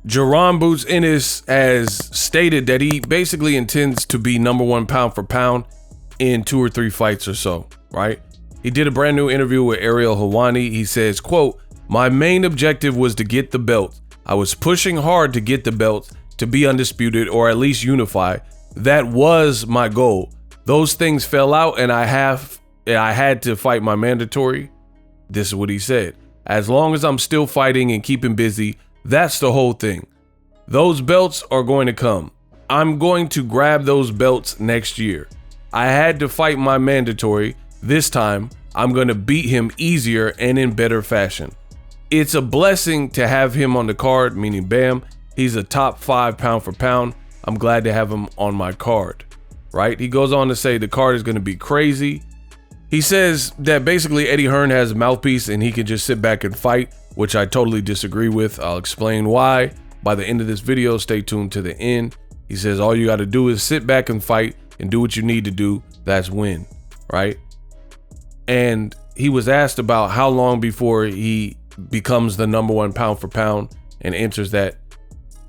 Jaron Boots Ennis has stated that he basically intends to be #1 pound for pound in 2 or 3 fights or so, right? He did a brand new interview with Ariel Helwani. He says, quote, "My main objective was to get the belt. I was pushing hard to get the belt, to be undisputed or at least unify. That was my goal. Those things fell out and I had to fight my mandatory." This is what he said. "As long as I'm still fighting and keeping busy, that's the whole thing. Those belts are going to come. I'm going to grab those belts next year. I had to fight my mandatory. This time, I'm going to beat him easier and in better fashion. It's a blessing to have him on the card," meaning Bam. "He's a top 5 pound for pound. I'm glad to have him on my card," right? He goes on to say the card is going to be crazy. He says that basically Eddie Hearn has a mouthpiece and he can just sit back and fight, which I totally disagree with. I'll explain why by the end of this video. Stay tuned to the end. He says all you got to do is sit back and fight and do what you need to do. That's win, right? And he was asked about how long before he becomes the #1 pound for pound and enters that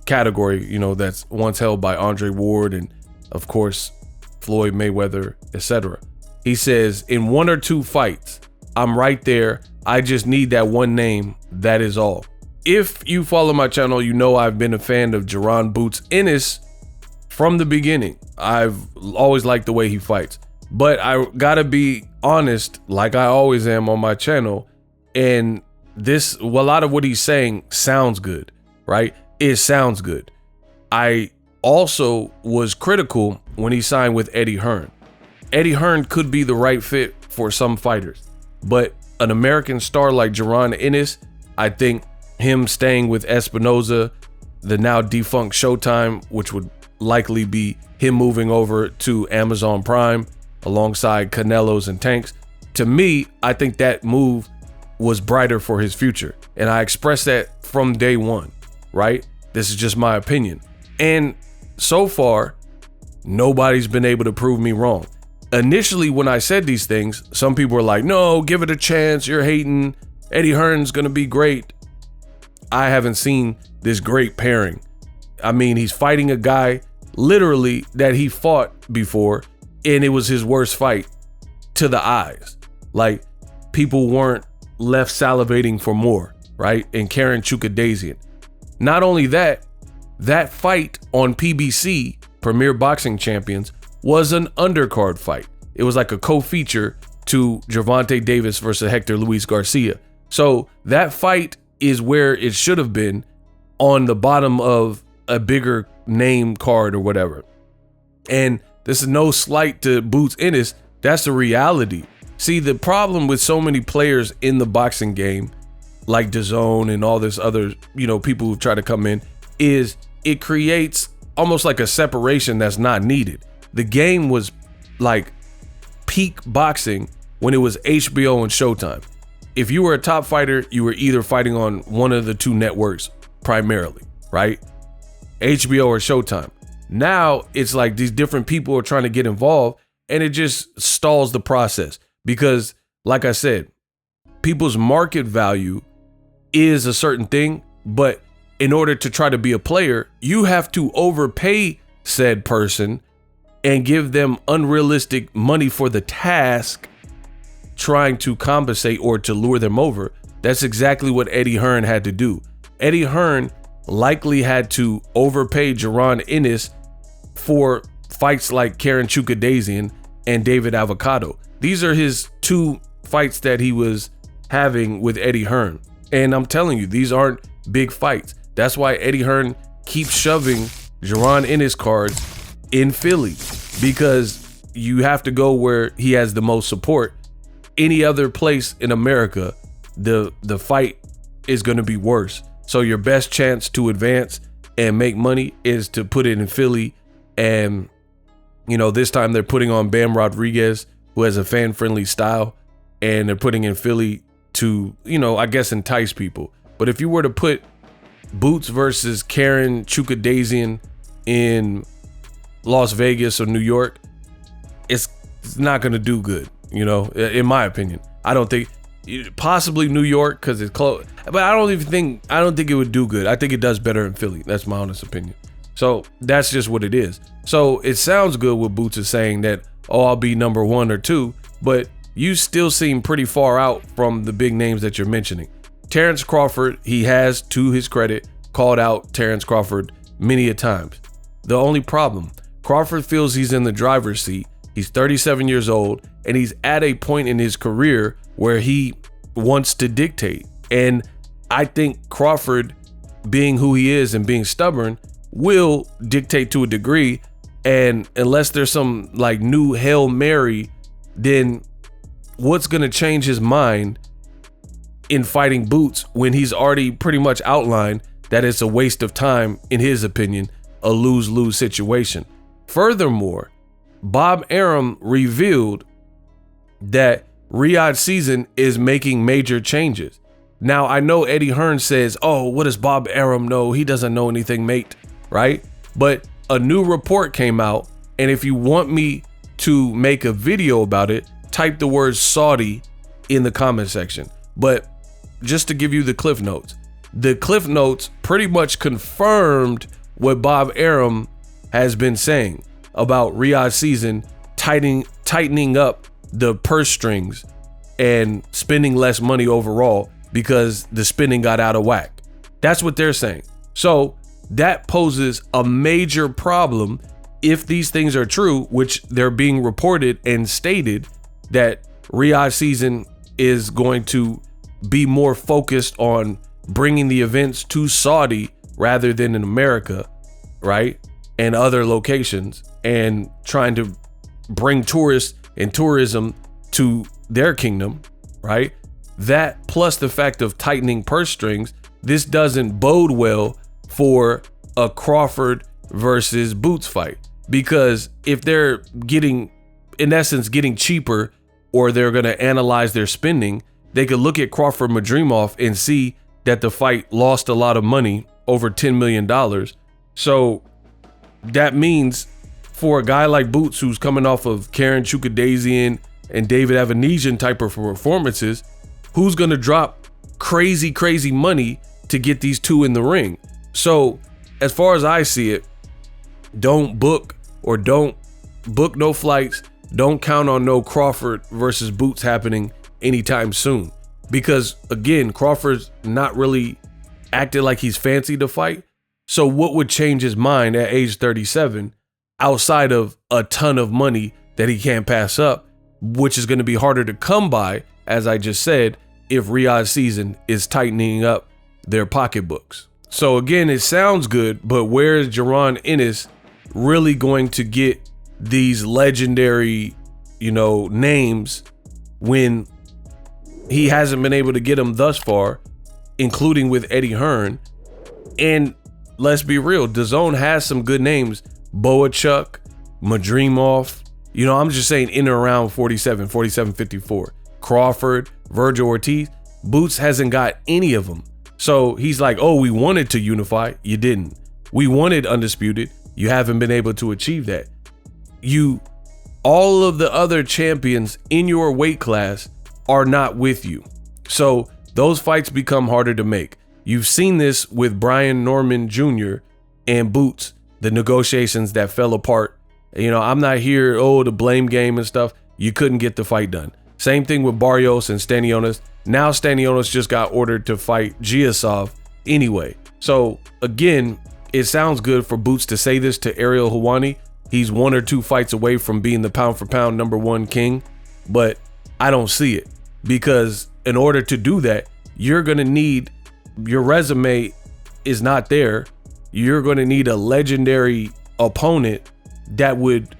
category, you know, that's once held by Andre Ward and of course Floyd Mayweather, etc. He says, "In 1 or 2 fights, I'm right there. I just need that one name. That is all." If you follow my channel, you know I've been a fan of Jaron Boots Ennis from the beginning. I've always liked the way he fights, but I gotta be honest, like I always am on my channel, and a lot of what he's saying sounds good, right? It sounds good. I also was critical when he signed with Eddie Hearn. Eddie Hearn could be the right fit for some fighters, but an American star like Jaron Ennis, I think him staying with Espinoza, the now defunct Showtime, which would likely be him moving over to Amazon Prime alongside Canelos and Tanks. To me, I think that move was brighter for his future. And I expressed that from day one, right? This is just my opinion. And so far, nobody's been able to prove me wrong. Initially, when I said these things, some people were like, no, give it a chance. You're hating. Eddie Hearn's going to be great. I haven't seen this great pairing. I mean, he's fighting a guy literally that he fought before, and it was his worst fight to the eyes. Like, people weren't left salivating for more, right? And Karen Chukadasian. Not only that, that fight on PBC, Premier Boxing Champions, was an undercard fight. It was like a co-feature to Gervonta Davis versus Hector Luis Garcia. So that fight is where it should have been, on the bottom of a bigger name card or whatever. And this is no slight to Boots Ennis. That's the reality. See, the problem with so many players in the boxing game, like DAZN and all this other, people who try to come in, is it creates almost like a separation that's not needed. The game was like peak boxing when it was HBO and Showtime. If you were a top fighter, you were either fighting on one of the 2 networks primarily, right? HBO or Showtime. Now it's like these different people are trying to get involved, and it just stalls the process because, like I said, people's market value is a certain thing, but in order to try to be a player, you have to overpay said person and give them unrealistic money for the task, trying to compensate or to lure them over. That's exactly what Eddie Hearn had to do. Eddie Hearn likely had to overpay Jaron Ennis for fights like Karen Chukadasian and David Avocado. These are his 2 fights that he was having with Eddie Hearn. And I'm telling you, these aren't big fights. That's why Eddie Hearn keeps shoving Jaron Ennis cards in Philly, because you have to go where he has the most support. Any other place in America, the fight is going to be worse. So your best chance to advance and make money is to put it in Philly. And, this time they're putting on Bam Rodriguez, who has a fan-friendly style, and they're putting in Philly to, I guess entice people. But if you were to put Boots versus Karen Chukadasian in Las Vegas or New York, it's not going to do good, in my opinion. I don't think Possibly New York because it's close, but I don't think it would do good. I think it does better in Philly. That's my honest opinion. So that's just what it is. So it sounds good what Boots is saying that, oh, I'll be number 1 or 2, but you still seem pretty far out from the big names that you're mentioning. Terrence Crawford, he has, to his credit, called out Terrence Crawford many a times. The only problem, Crawford feels he's in the driver's seat. He's 37 years old, and he's at a point in his career where he wants to dictate. And I think Crawford, being who he is and being stubborn, will dictate to a degree. And unless there's some like new Hail Mary, then what's going to change his mind in fighting Boots when he's already pretty much outlined that it's a waste of time, in his opinion, a lose-lose situation. Furthermore, Bob Arum revealed that Riyadh Season is making major changes. Now, I know Eddie Hearn says, oh, what does Bob Arum know? He doesn't know anything, mate, right? But a new report came out, and if you want me to make a video about it, type the word Saudi in the comment section. But just to give you the cliff notes pretty much confirmed what Bob Arum has been saying about Riyadh Season tightening up the purse strings and spending less money overall because the spending got out of whack. That's what they're saying. So that poses a major problem if these things are true, which they're being reported and stated that Riyadh Season is going to be more focused on bringing the events to Saudi rather than in America, right? And other locations, and trying to bring tourists and tourism to their kingdom, right? That plus the fact of tightening purse strings, this doesn't bode well for a Crawford versus Boots fight, because if they're getting cheaper, or they're going to analyze their spending, they could look at Crawford Madrimov and see that the fight lost a lot of money, over $10 million. So that means for a guy like Boots, who's coming off of Karen Chukadasian and David Avanesian type of performances, who's going to drop crazy money to get these two in the ring? So as far as I see it, don't book no flights. Don't count on no Crawford versus Boots happening anytime soon, because again, Crawford's not really acted like he's fancy to fight. So what would change his mind at age 37 outside of a ton of money that he can't pass up, which is going to be harder to come by, as I just said, if Riyadh Season is tightening up their pocketbooks. So again, it sounds good, but where is Jaron Ennis really going to get these legendary, names when he hasn't been able to get them thus far, including with Eddie Hearn? And let's be real, DAZN has some good names. Boachuk, Madrimov, I'm just saying in and around 47, 54. Crawford, Virgil Ortiz. Boots hasn't got any of them. So he's like, oh, we wanted to unify. You didn't. We wanted undisputed. You haven't been able to achieve that. All of the other champions in your weight class are not with you. So those fights become harder to make. You've seen this with Brian Norman Jr. and Boots, the negotiations that fell apart. I'm not here, the blame game and stuff. You couldn't get the fight done. Same thing with Barrios and Stanionis. Now Stanionis just got ordered to fight Giasov anyway. So again, it sounds good for Boots to say this to Ariel Helwani. He's 1 or 2 fights away from being the pound for pound #1 king, but I don't see it, because in order to do that, you're going to need, your resume is not there. You're going to need a legendary opponent that would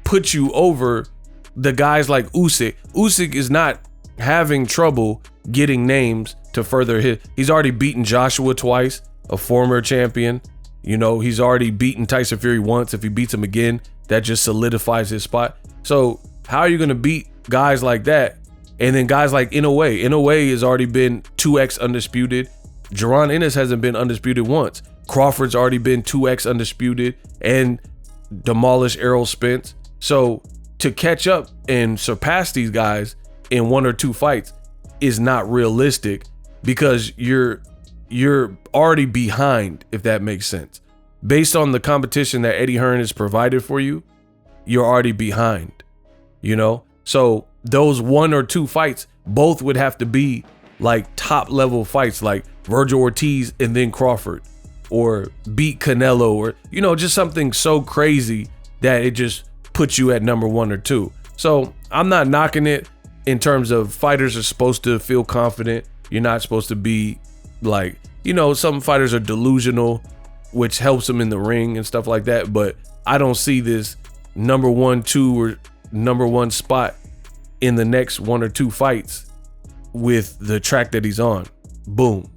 put you over the guys like Usyk. Usyk is not having trouble getting names to further his. He's already beaten Joshua twice, a former champion. He's already beaten Tyson Fury once. If he beats him again, that just solidifies his spot. So how are you going to beat guys like that? And then guys like Inoue. Inoue has already been 2x undisputed. Jaron Ennis hasn't been undisputed once. Crawford's already been 2x undisputed and demolished Errol Spence. So to catch up and surpass these guys in 1 or 2 fights, is not realistic because you're already behind, if that makes sense. Based on the competition that Eddie Hearn has provided for you, you're already behind, you know? So those 1 or 2 fights, both would have to be like top level fights, like Virgil Ortiz and then Crawford, or beat Canelo, or, you know, just something so crazy that it just puts you at number 1 or 2. So I'm not knocking it in terms of fighters are supposed to feel confident. You're not supposed to be like, you know, some fighters are delusional, which helps them in the ring and stuff like that. But I don't see this number 1, 2, or number 1 spot in the next 1 or 2 fights with the track that he's on. Boom.